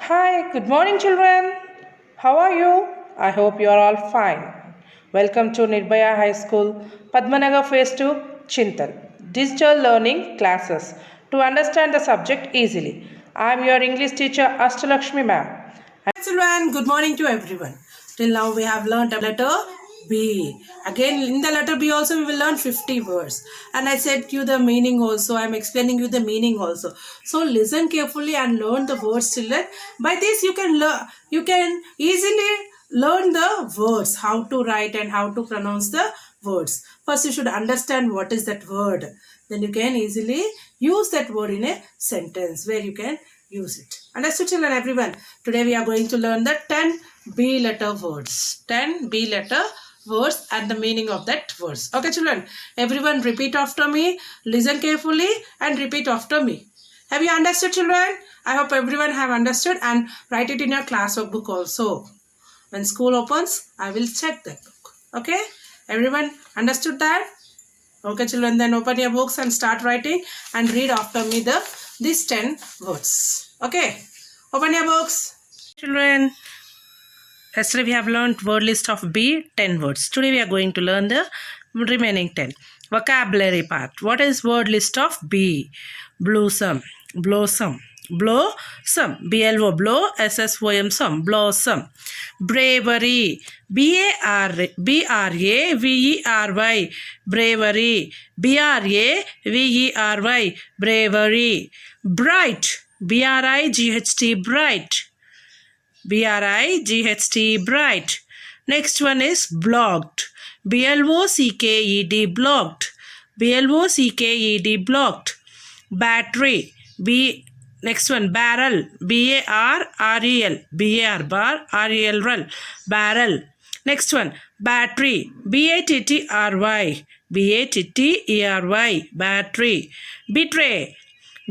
Hi, good morning, children. How are you? I hope you are all fine. Welcome to Nirbhaya High School, Padmanagar Phase 2, Chintal. Digital Learning Classes to understand the subject easily. I am your English teacher, Ashtalakshmi ma'am. Hi, children. Good morning to everyone. Till now, we have learned a letter B. Again, in the letter B also, we will learn 50 words. And I said you the meaning also. I am explaining you the meaning also. So listen carefully and learn the words, children. By this, you can learn. You can easily learn the words, how to write and how to pronounce the words. First, you should understand what is that word. Then you can easily use that word in a sentence where you can use it. Understood, children, everyone? Today we are going to learn the 10 B letter words. 10 B letter words and the meaning of that words. Okay, children? Everyone repeat after me. Listen carefully and repeat after me. Have you understood, children? I hope everyone have understood and write it in your classwork book also. When school opens, I will check that book. Okay? Everyone understood that? Okay, children, then open your books and start writing and read after me these 10 words. Okay? Open your books. Children, yesterday we have learned word list of B, 10 words. Today we are going to learn the remaining 10. Vocabulary part. What is word list of B? Blossom, blossom, blossom, B-L-O, blow, S-S-O-M, some, blossom. Bravery, B-R-A-V-E-R-Y, bravery, B-R-A-V-E-R-Y, bravery. Bright, B-R-I-G-H-T, bright, B-R-I-G-H-T, bright. Next one is blocked, B-L-O-C-K-E-D, blocked, B-L-O-C-K-E-D, blocked. Battery, next one, barrel, B-A-R-R-E-L, B-A-R-R-E-L, barrel. Next one, battery, B-A-T-T-R-Y, B-A-T-T-E-R-Y, battery. Betray,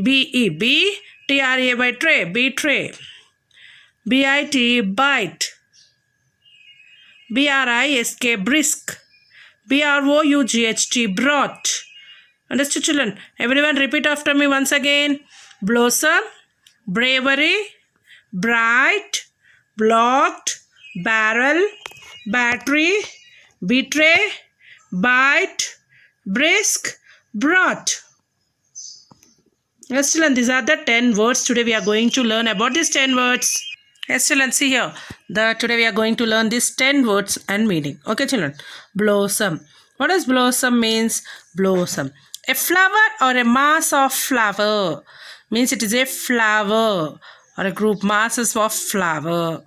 B-E-B-T-R-A-Y, tray, betray. B-I-T, bite, B-R-I-S-K, brisk, B-R-O-U-G-H-T, brought. Understood, children? Everyone repeat after me once again. Blossom, bravery, bright, blocked, barrel, battery, betray, bite, brisk, brought. Yes, children, these are the 10 words. Today we are going to learn about these 10 words. Yes, children, see here. Today we are going to learn these 10 words and meaning. Okay, children. Blossom. What does blossom means? Blossom. A flower or a mass of flower. Means it is a flower or a group masses of flower.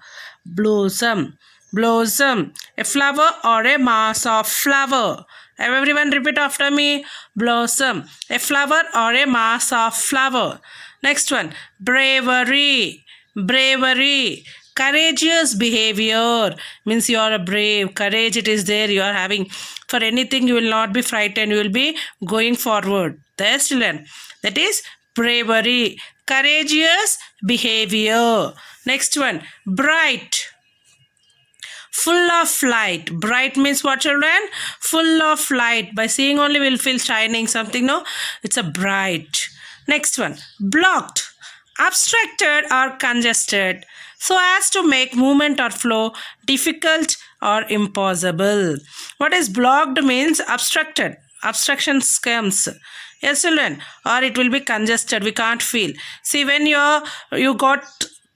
Blossom. Blossom. A flower or a mass of flower. Everyone repeat after me. Blossom. A flower or a mass of flower. Next one. Bravery. Bravery. Courageous behavior. Means you are a brave. Courage it is there. You are having. For anything you will not be frightened. You will be going forward. That's children. That is bravery. Courageous behavior. Next one. Bright. Full of light. Bright means what, children? Full of light. By seeing only we'll feel shining something, no? It's a bright. Next one. Blocked. Obstructed or congested, so as to make movement or flow difficult or impossible. What is blocked means obstructed. Obstruction comes. Yes, children. Or it will be congested. We can't feel. See, when you got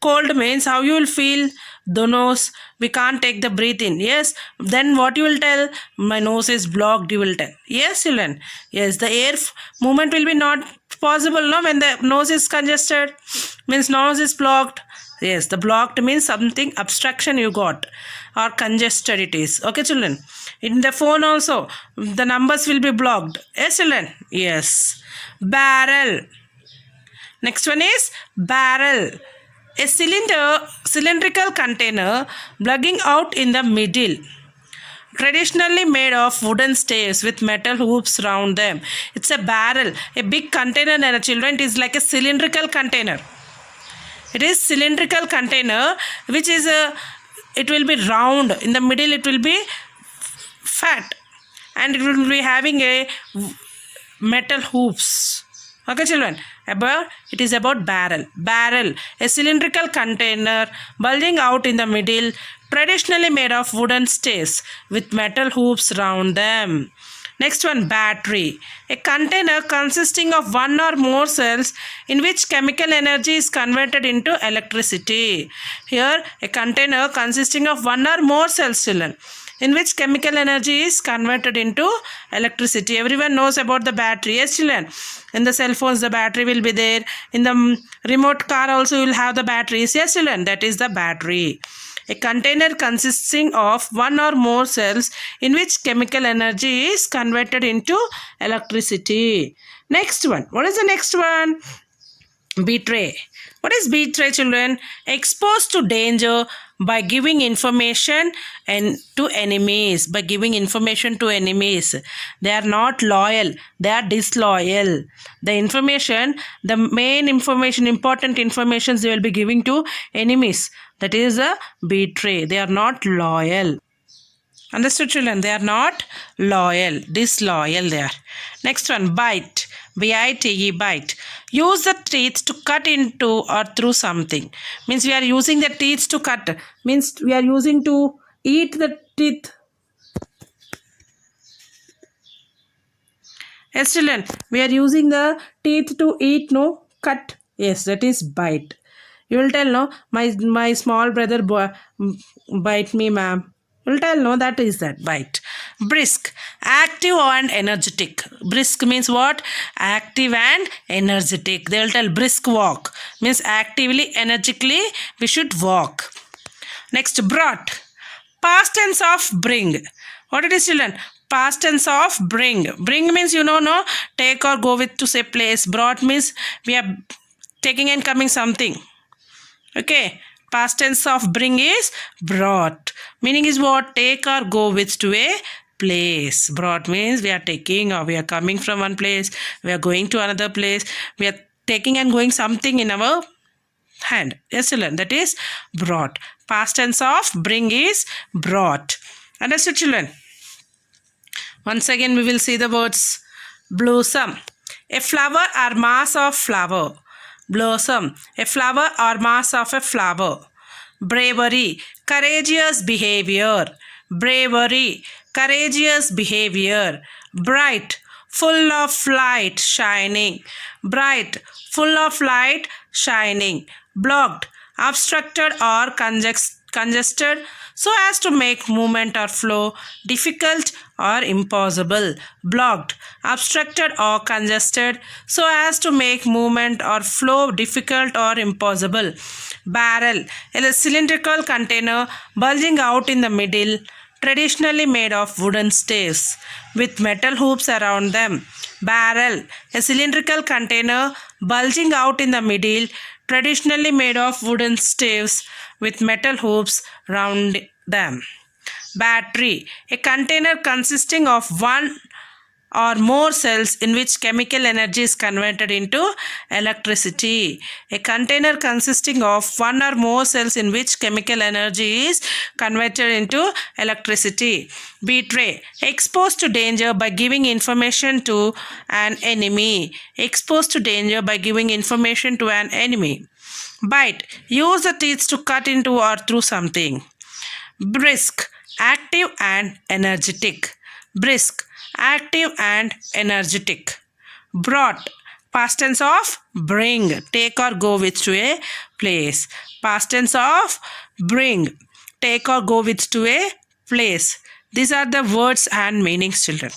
cold means how you will feel the nose. We can't take the breath in. Yes. Then what you will tell? My nose is blocked. You will tell. Yes, children. Yes. The air movement will be not possible. No, when the nose is congested, means nose is blocked. Yes. The blocked means something obstruction you got or congested it is. Okay, children. In the phone also, the numbers will be blocked. Yes, children. Yes. Barrel. Next one is barrel. A cylindrical container plugging out in the middle. Traditionally made of wooden staves with metal hoops round them. It's a barrel. A big container, and children, it is like a cylindrical container. It is cylindrical container which is it will be round. In the middle it will be fat. And it will be having a metal hoops. Okay, children. It is about barrel. Barrel, a cylindrical container bulging out in the middle, traditionally made of wooden staves with metal hoops round them. Next one, battery. A container consisting of one or more cells in which chemical energy is converted into electricity. Here, a container consisting of one or more cells, children, in which chemical energy is converted into electricity. Everyone knows about the battery. Yes, children. In the cell phones, the battery will be there. In the remote car also, you will have the batteries. Yes, children. That is the battery. A container consisting of one or more cells in which chemical energy is converted into electricity. Next one. What is the next one? Betray. What is betray, children? Exposed to danger by giving information and to enemies. By giving information to enemies. They are not loyal. They are disloyal. The information, the main information, important information they will be giving to enemies. That is a betray. They are not loyal. Understood, children? They are not loyal. Disloyal they are. Next one, bite. B-I-T-E, bite. Use the teeth to cut into or through something. Means we are using the teeth to cut. Means we are using to eat the teeth. Yes, children. We are using the teeth to eat, no? Cut. Yes, that is bite. You will tell, no? My small brother bite me, ma'am. You will tell, no? That is that, bite. Brisk, active and energetic. Brisk means what? Active and energetic. They will tell brisk walk. Means actively, energetically, we should walk. Next, brought. Past tense of bring. What it is, children? Past tense of bring. Bring means, you know, no? Take or go with to say place. Brought means we are taking and coming something. Okay. Past tense of bring is brought. Meaning is what? Take or go with to a place. Brought means we are taking or we are coming from one place. We are going to another place. We are taking and going something in our hand. Yes, children. That is brought. Past tense of bring is brought. Understood, children? Once again, we will see the words. Blossom. A flower or mass of flower. Blossom, a flower or mass of a flower. Bravery, courageous behavior. Bravery, courageous behavior. Bright, full of light, shining. Bright, full of light, shining. Blocked, obstructed or congested so as to make movement or flow difficult or impossible. Blocked, obstructed or congested so as to make movement or flow difficult or impossible. Barrel, a cylindrical container bulging out in the middle, traditionally made of wooden staves with metal hoops around them. Barrel, a cylindrical container bulging out in the middle, traditionally made of wooden staves with metal hoops round them. Battery, a container consisting of one or more cells in which chemical energy is converted into electricity. A container consisting of one or more cells in which chemical energy is converted into electricity. Betray, exposed to danger by giving information to an enemy. Exposed to danger by giving information to an enemy. Bite, use the teeth to cut into or through something. Brisk, active and energetic. Brisk, active and energetic. Brought, past tense of bring, take or go with to a place. Past tense of bring, take or go with to a place. These are the words and meanings, children.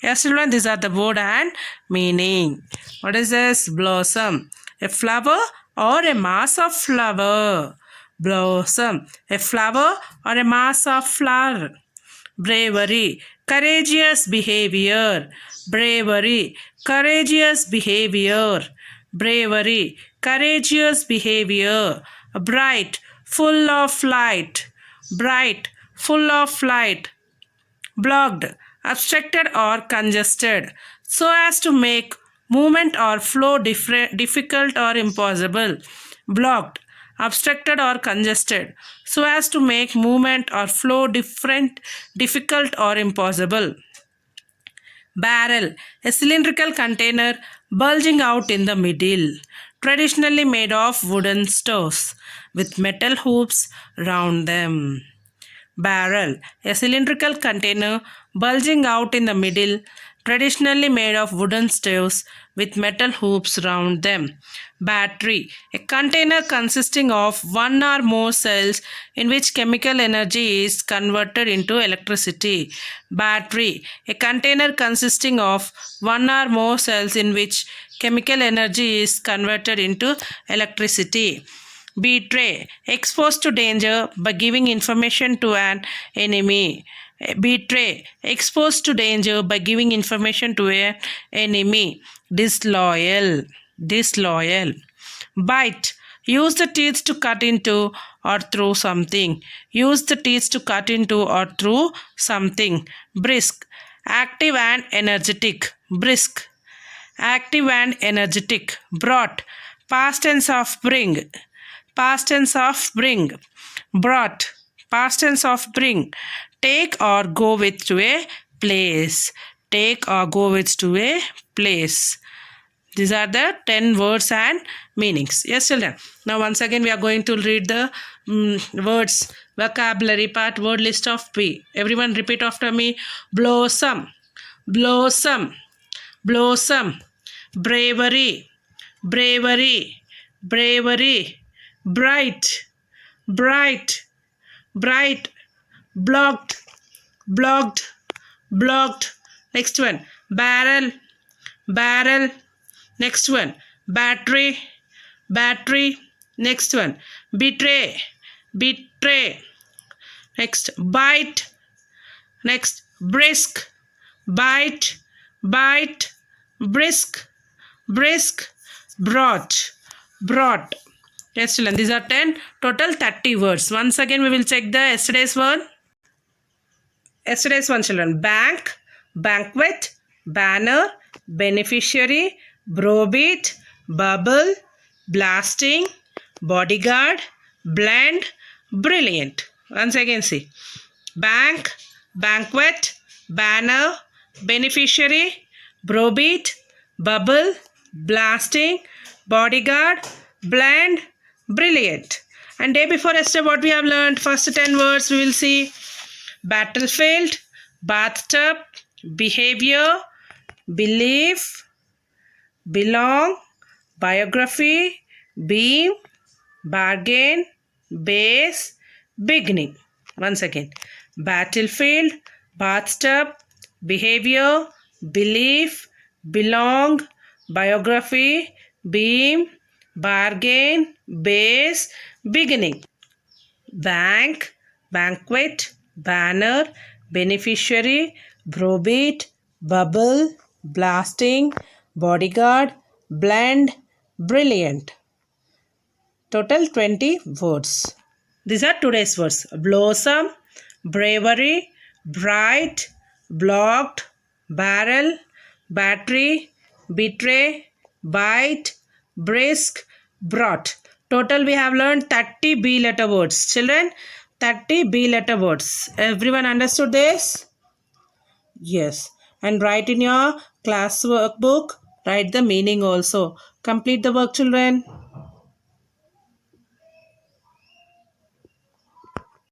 Yes, children, these are the word and meaning. What is this? Blossom, a flower or a mass of flower. Blossom, a flower or a mass of flower. Bravery, courageous behavior. Bravery, courageous behavior. Bravery, courageous behavior. Bright, full of light. Bright, full of light. Blocked, obstructed or congested so as to make movement or flow difficult or impossible. Blocked, obstructed or congested so as to make movement or flow difficult or impossible. Barrel, a cylindrical container bulging out in the middle, traditionally made of wooden stoves with metal hoops round them. Barrel, a cylindrical container bulging out in the middle, traditionally made of wooden staves with metal hoops round them. Battery, a container consisting of one or more cells in which chemical energy is converted into electricity. Battery, a container consisting of one or more cells in which chemical energy is converted into electricity. Betray, exposed to danger by giving information to an enemy. Betray, exposed to danger by giving information to an enemy. Disloyal, disloyal. Bite, use the teeth to cut into or through something. Use the teeth to cut into or through something. Brisk, active and energetic. Brisk, active and energetic. Brought, past tense of bring. Past tense of bring. Brought, past tense of bring. Take or go with to a place. Take or go with to a place. These are the 10 words and meanings. Yes, children. Now once again we are going to read the words, vocabulary part, word list of P. Everyone repeat after me. Blossom, blossom, blossom. Bravery, bravery, bravery. Bright, bright, bright. Blocked, blocked, blocked. Next one. Barrel, barrel. Next one. Battery, battery. Next one. Betray, betray. Next. Bite. Next. Brisk, bite, bite. Brisk, brisk. Brought, brought. Yes, children, these are 10, total 30 words. Once again, we will check the yesterday's one. Yesterday's one, children. Bank, banquet, banner, beneficiary, browbeat, bubble, blasting, bodyguard, blend, brilliant. Once again, see. Bank, banquet, banner, beneficiary, browbeat, bubble, blasting, bodyguard, blend, brilliant. And day before yesterday, what we have learned? First 10 words we will see. Battlefield, bathtub, behavior, belief, belong, biography, beam, bargain, base, beginning. Once again. Battlefield, bathtub, behavior, belief, belong, biography, beam, bargain, base, beginning. Bank, banquet, banner, beneficiary, browbeat, bubble, blasting, bodyguard, blend, brilliant. Total 20 words. These are today's words. Blossom, bravery, bright, blocked, barrel, battery, betray, bite, brisk, brought. Total we have learned 30 B letter words. Children, 30 B letter words. Everyone understood this? Yes. And write in your class workbook, write the meaning also. Complete the work, children.